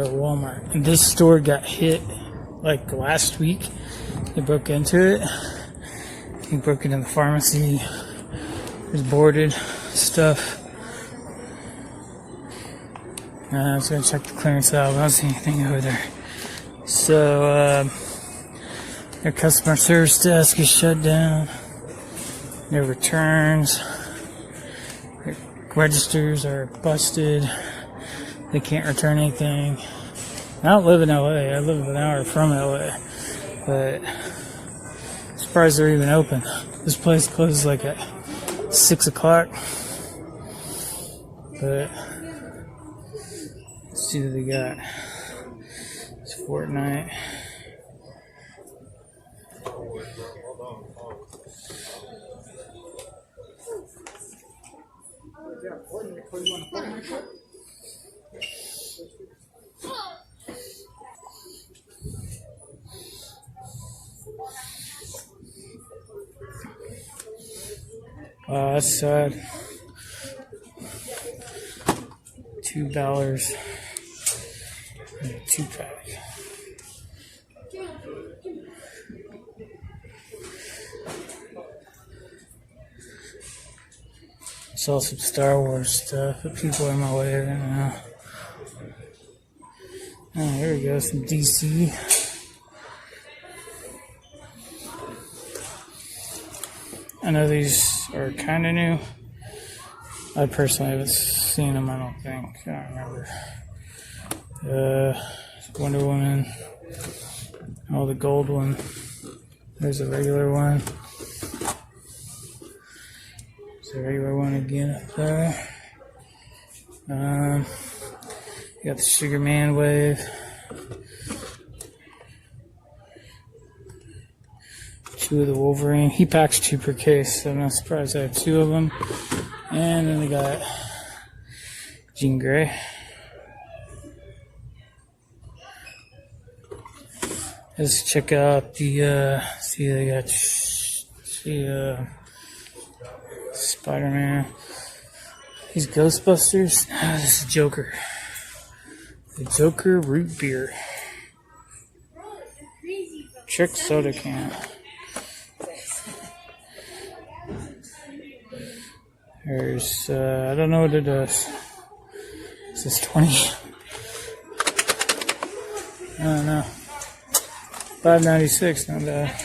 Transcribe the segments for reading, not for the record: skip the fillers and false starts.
at Walmart. And this store got hit like last week. They broke into it. He broke into the pharmacy. It was boarded stuff. I was gonna check the clearance aisle. I don't see anything over there. So their customer service desk is shut down. Their returns, their registers are busted. They can't return anything. I don't live in LA. I live an hour from LA, but I'm surprised they're even open. This place closes like at 6 o'clock. But let's see what they got. It's Fortnite. Oh, that's sad. $2 and a 2-pack. Saw some Star Wars stuff, but people are in my way right now. Oh, here we go, some DC. I know these are kind of new. I personally haven't seen them, I don't think. I don't remember. Wonder Woman. Oh, the gold one. There's a regular one. There's a regular one again up there. You got the Sugar Man wave. Two of the Wolverine. He packs 2 per case, so I'm not surprised I have 2 of them. And then they got Jean Grey. Let's check out the, see they got, Spider-Man. These Ghostbusters. This is Joker. The Joker root beer. Trick soda can. There's, I don't know what it does. This is 20. I don't know. $5.96, not bad.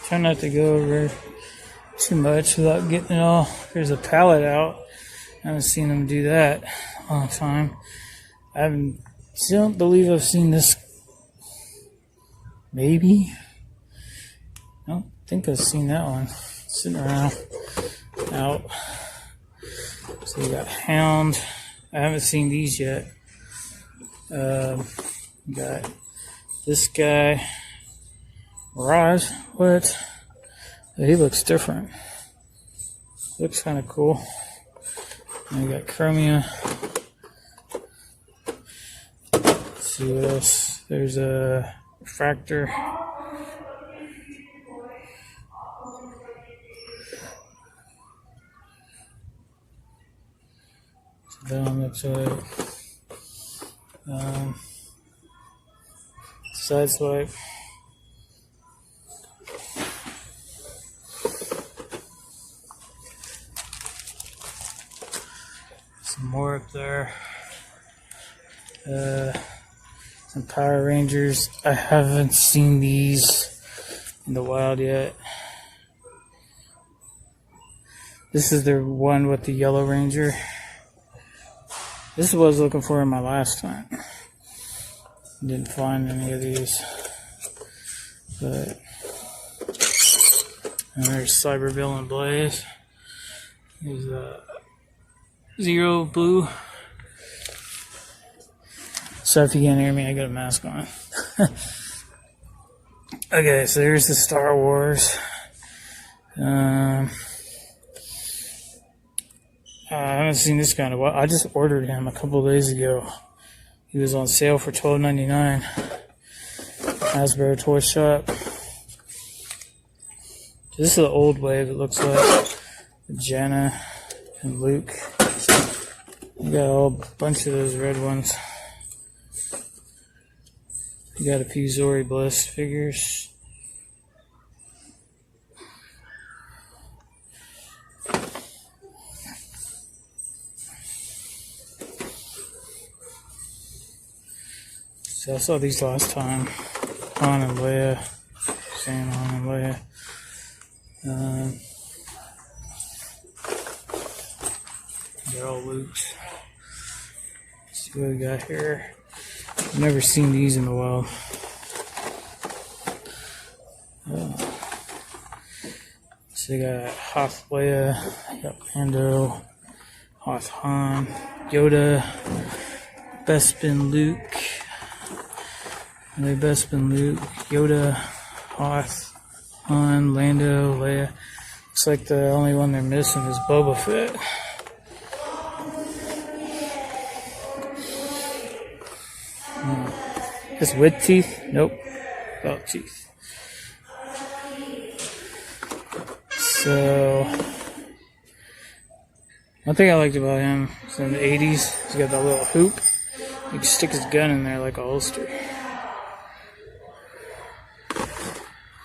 Try not to go over too much without getting it all. There's a pallet out. I haven't seen them do that in a long time. Don't believe I've seen this. Maybe. I don't think I've seen that one. Sitting around. Out. So you got Hound. I haven't seen these yet. Got this guy. Mirage. What? He looks different. Looks kind of cool. And we got Chromia. Let's see what else. There's a Refractor. That one looks like Sideswipe. Some more up there. Some Power Rangers. I haven't seen these in the wild yet. This is the one with the Yellow Ranger. This is what I was looking for in my last time. Didn't find any of these. But and there's Cyber Bill and Blaze. There's Zero Blue. So if you can't hear me, I got a mask on. Okay, so there's the Star Wars. I haven't seen this guy in a while. I just ordered him a couple of days ago. He was on sale for $12.99. Hasbro Toy Shop. This is the old wave, it looks like. Jenna. and Luke. You got a whole bunch of those red ones. You got a few Zori Bliss figures. So I saw these last time. Han and Leia. Saying Han and Leia. They're all Luke's. Let's see what we got here. I've never seen these in the wild. So you got Hoth Leia, you got Mando, Hoth Han, Yoda, Bespin Luke, Bespin Luke, Yoda, Hoth, Han, Lando, Leia. Looks like the only one they're missing is Boba Fett. Just with teeth? Nope. Without teeth. So, one thing I liked about him is in the 80s, he's got that little hoop. You can stick his gun in there like a holster.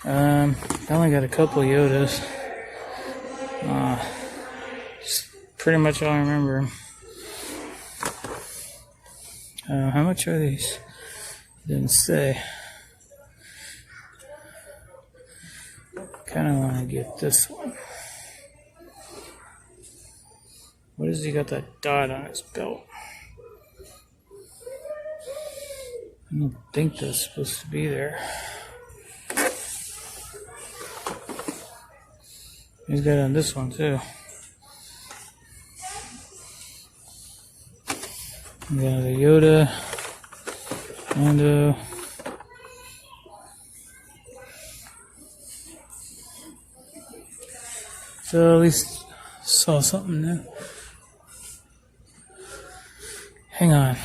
I only got a couple of Yodas. Just pretty much all I remember. How much are these? Didn't say. Kind of want to get this one. What is he got that dot on his belt? I don't think that's supposed to be there. He's got it on this one too. We got the Yoda, Mando. So at least saw something new. Hang on.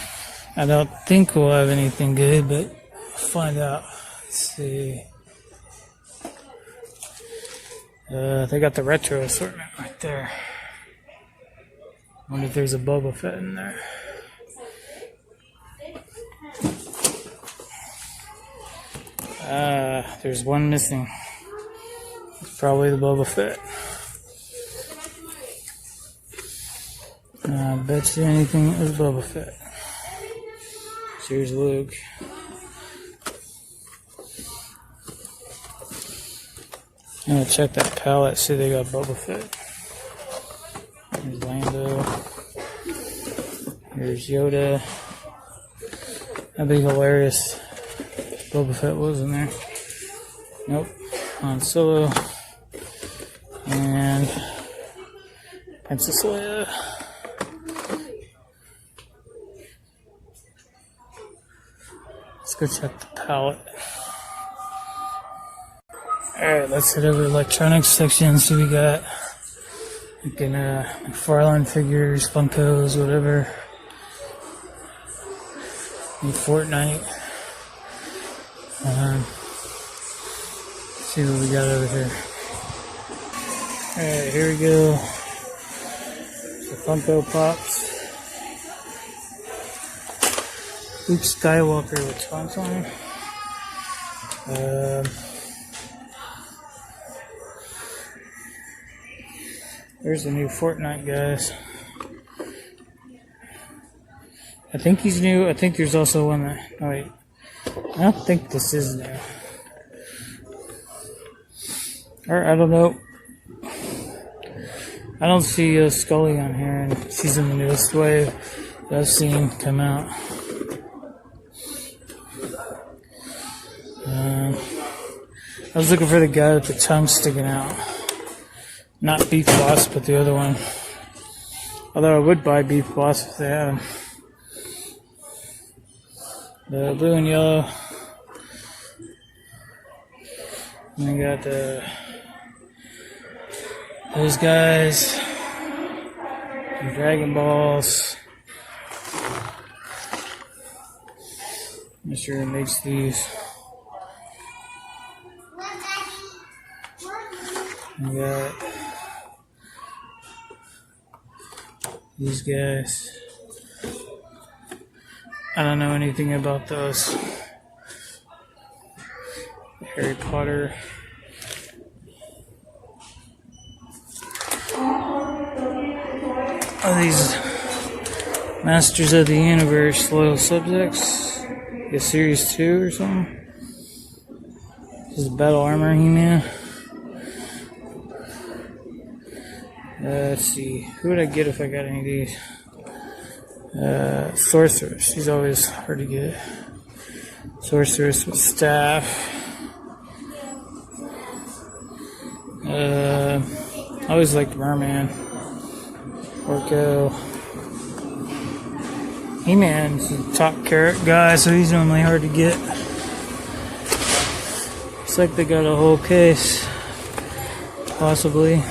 I don't think we'll have anything good, but I'll find out. Let's see. They got the retro assortment right there. Wonder if there's a Boba Fett in there. There's one missing. It's probably the Boba Fett. I bet you anything is Boba Fett. Here's Luke. I'm gonna check that palette, see they got Boba Fett. Here's Lando. Here's Yoda. That'd be hilarious if Boba Fett was in there. Nope. Han Solo. And Princess Leia. Let's go check the palette. Alright, let's head over to the electronics section and see what we got. We can, McFarlane figures, Funkos, whatever. Need Fortnite. See what we got over here. Alright, here we go. The Funko Pops. Luke Skywalker with Tauntaun. There's the new Fortnite guys. I think he's new. I think there's also one that. Oh wait. I don't think this is new. Or I don't know. I don't see Scully on here, and she's in the newest wave that I've seen come out. I was looking for the guy with the tongue sticking out. Not Beef Boss, but the other one. Although I would buy Beef Boss if they had him. The blue and yellow. And we got those guys. And Dragon Balls. Make sure it makes these. We got These guys. I don't know anything about those. Harry Potter. Oh, these Masters of the Universe loyal subjects. A series 2 or something. This is Battle Armor He-Man. Let's see. Who would I get if I got any of these? Sorceress. She's always hard to get. Sorceress with staff. I always liked Merman. Orko. He-Man's the top carrot guy, so he's normally hard to get. Looks like they got a whole case. Possibly.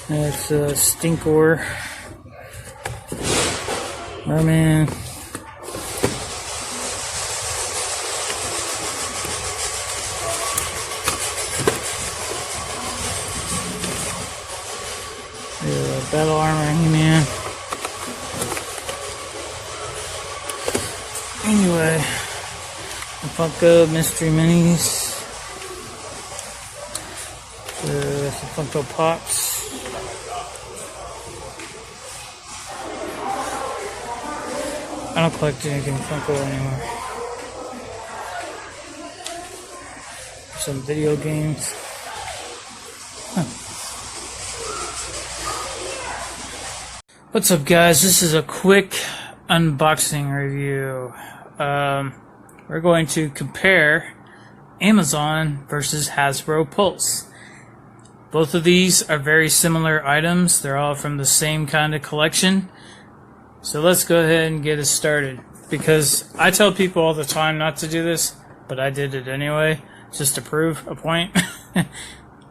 That's Stinkor. Merman. Battle Armor He-Man. Anyway, the Funko Mystery Minis. The Funko Pops. I don't collect anything Funko anymore. Some video games. What's up, guys? This is a quick unboxing review. We're going to compare Amazon versus Hasbro Pulse. Both of these are very similar items. They're all from the same kind of collection. So let's go ahead and get it started. Because I tell people all the time not to do this, but I did it anyway, just to prove a point.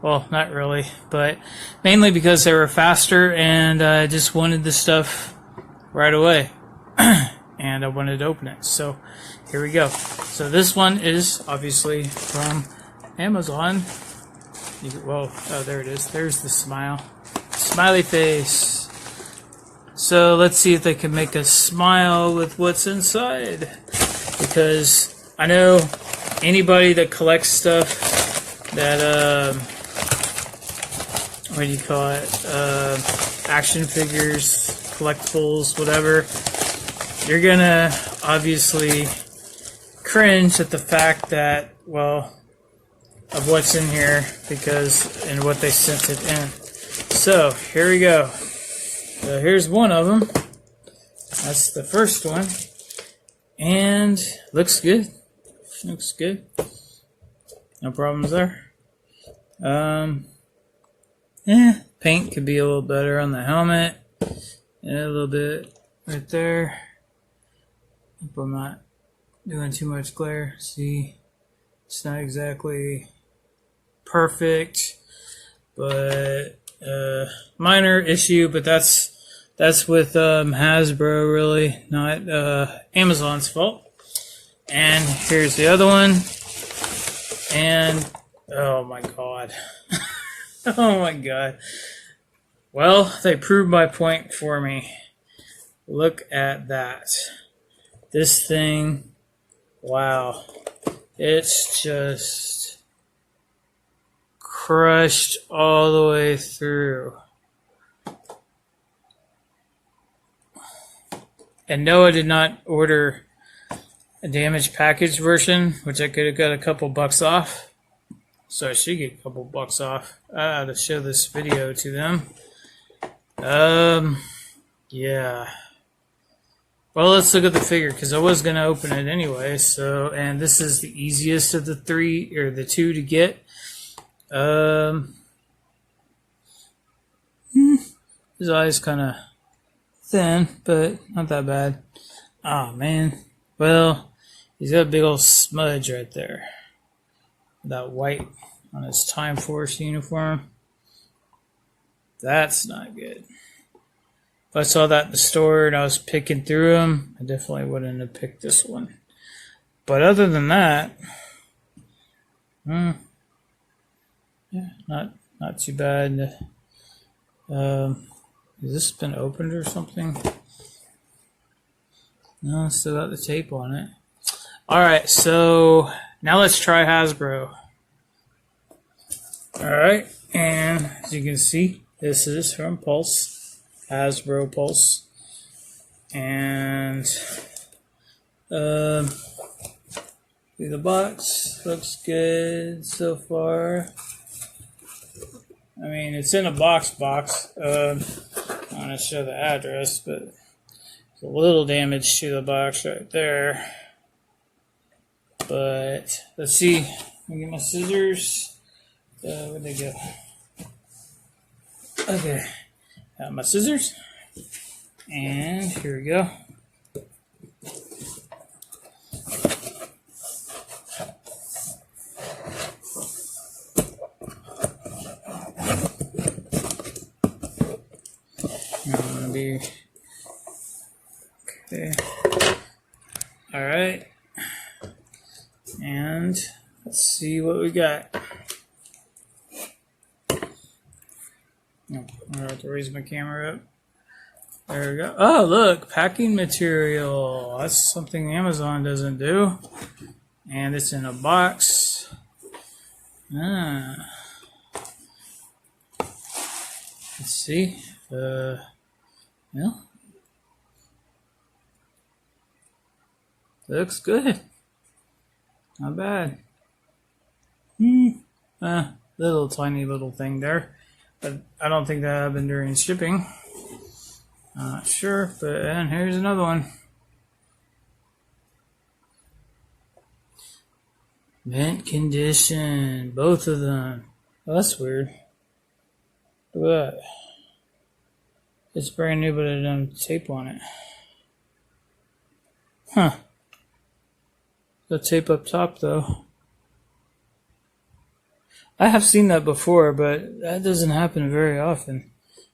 Well, not really, but mainly because they were faster and I just wanted the stuff right away. And I wanted to open it. So here we go. So this one is obviously from Amazon. Oh, there it is. There's the smile. Smiley face. So let's see if they can make us smile with what's inside. Because I know anybody that collects stuff that, what do you call it? Action figures, collectibles, whatever. You're gonna obviously cringe at the fact that, well, of what's in here because and what they sent it in. So here we go. So here's one of them. That's the first one, and looks good. Looks good. No problems there. Paint could be a little better on the helmet. And a little bit right there. Hope I'm not doing too much glare. See, it's not exactly perfect, but minor issue. But that's with Hasbro, really, not Amazon's fault. And here's the other one. And oh my god. Oh my god. Well, they proved my point for me. Look at that. This thing, wow. It's just crushed all the way through. And no, I did not order a damaged package version, which I could have got a couple bucks off. So I should get a couple bucks off to show this video to them. Yeah. Well, let's look at the figure because I was gonna open it anyway. So, and this is the easiest of the three or the two to get. His eyes kind of thin, but not that bad. Oh man. Well, he's got a big old smudge right there. That white on his Time Force uniform. That's not good. If I saw that in the store and I was picking through them, I definitely wouldn't have picked this one. But other than that, yeah, not too bad. Has this been opened or something? No, it's still got the tape on it. Alright, so now let's try Hasbro. Alright, and as you can see, this is from Pulse, Hasbro Pulse. And the box looks good so far. I mean, it's in a box. I'm going to show the address, but there's a little damage to the box right there. But let's see. Let me get my scissors. Where'd they go? Okay, got my scissors. And here we go. Okay. All right. And let's see what we got. I'm gonna have to raise my camera up. There we go. Oh, look, packing material. That's something Amazon doesn't do. And it's in a box. Let's see. Yeah. Looks good. Not bad. Little tiny little thing there. But I don't think that happened during shipping. Not sure, but and here's another one. Mint condition, both of them. Oh, that's weird. Look at that. It's brand new, but it doesn't tape on it. Huh. The tape up top, though. I have seen that before, but that doesn't happen very often.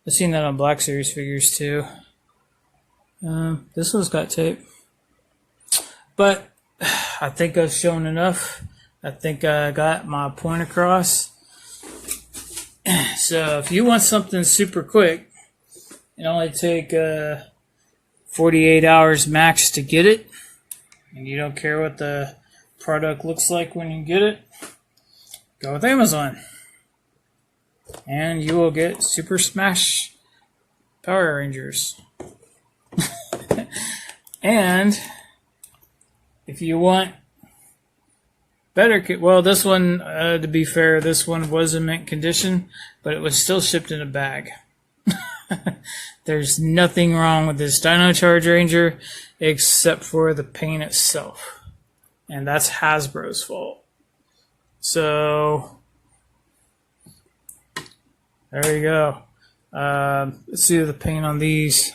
I've seen that on Black Series figures too. This one's got tape. But I think I've shown enough. I think I got my point across. So if you want something super quick, it only take 48 hours max to get it. And you don't care what the product looks like when you get it, go with Amazon. And you will get Super Smash Power Rangers. And if you want better, well, this one, to be fair, this one was in mint condition, but it was still shipped in a bag. There's nothing wrong with this Dino Charge Ranger except for the paint itself. And that's Hasbro's fault. So, there you go. Let's see the paint on these.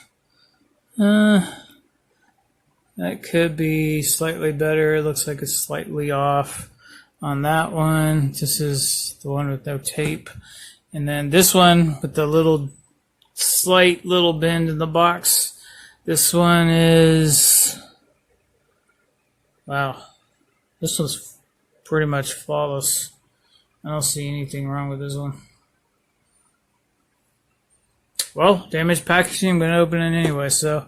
That could be slightly better. It looks like it's slightly off on that one. This is the one with no tape. And then this one with the slight little bend in the box. This one is, wow, this one's pretty much flawless. I don't see anything wrong with this one. Well, damaged packaging, I'm going to open it anyway. So,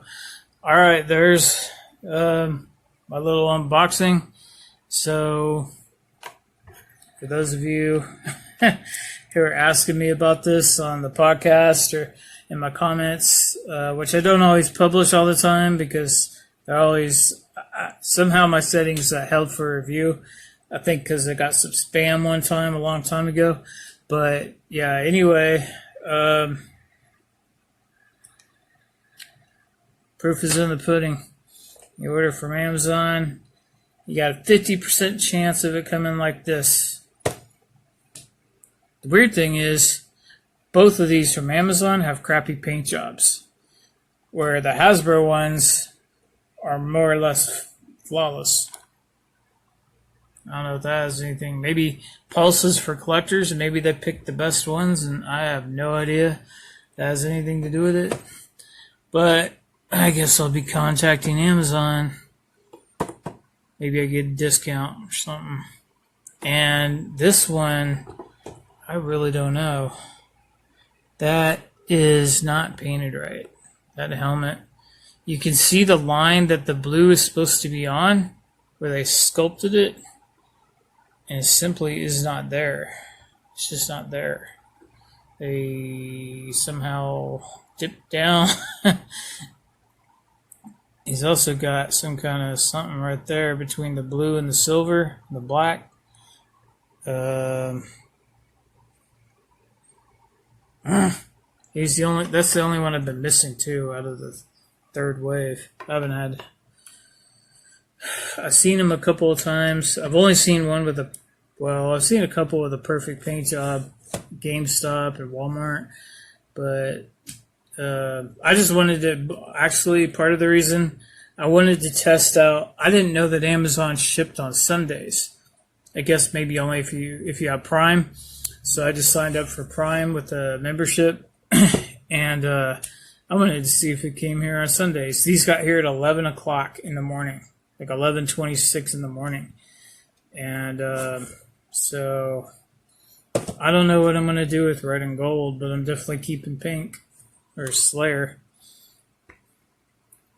alright, there's my little unboxing. So, for those of you who are asking me about this on the podcast or in my comments, which I don't always publish all the time because they're always, somehow my settings held for review. I think because I got some spam one time, a long time ago. But yeah, anyway, proof is in the pudding. You order from Amazon, you got a 50% chance of it coming like this. The weird thing is, both of these from Amazon have crappy paint jobs, where the Hasbro ones are more or less flawless. I don't know if that has anything. Maybe Pulses for collectors, and maybe they picked the best ones, and I have no idea if that has anything to do with it. But I guess I'll be contacting Amazon. Maybe I get a discount or something. And this one, I really don't know. That is not painted right. That helmet. You can see the line that the blue is supposed to be on, where they sculpted it, and it simply is not there. It's just not there. They somehow dipped down. He's also got some kind of something right there between the blue and the silver, the black. He's the only. That's the only one I've been missing too out of the third wave. I've seen him a couple of times. I've only seen one with a. Well, I've seen a couple with a perfect paint job, GameStop and Walmart, but I just wanted to. Actually, part of the reason I wanted to test out. I didn't know that Amazon shipped on Sundays. I guess maybe only if you have Prime. So I just signed up for Prime with a membership, and I wanted to see if it came here on Sundays. These got here at 11 o'clock in the morning, like 11:26 in the morning, and so I don't know what I'm gonna do with red and gold, but I'm definitely keeping pink or Slayer,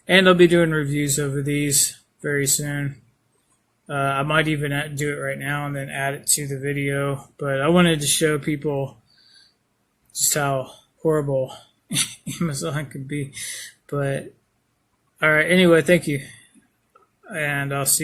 and I'll be doing reviews over these very soon. I might even do it right now and then add it to the video. But I wanted to show people just how horrible Amazon could be. But, alright, anyway, thank you. And I'll see you.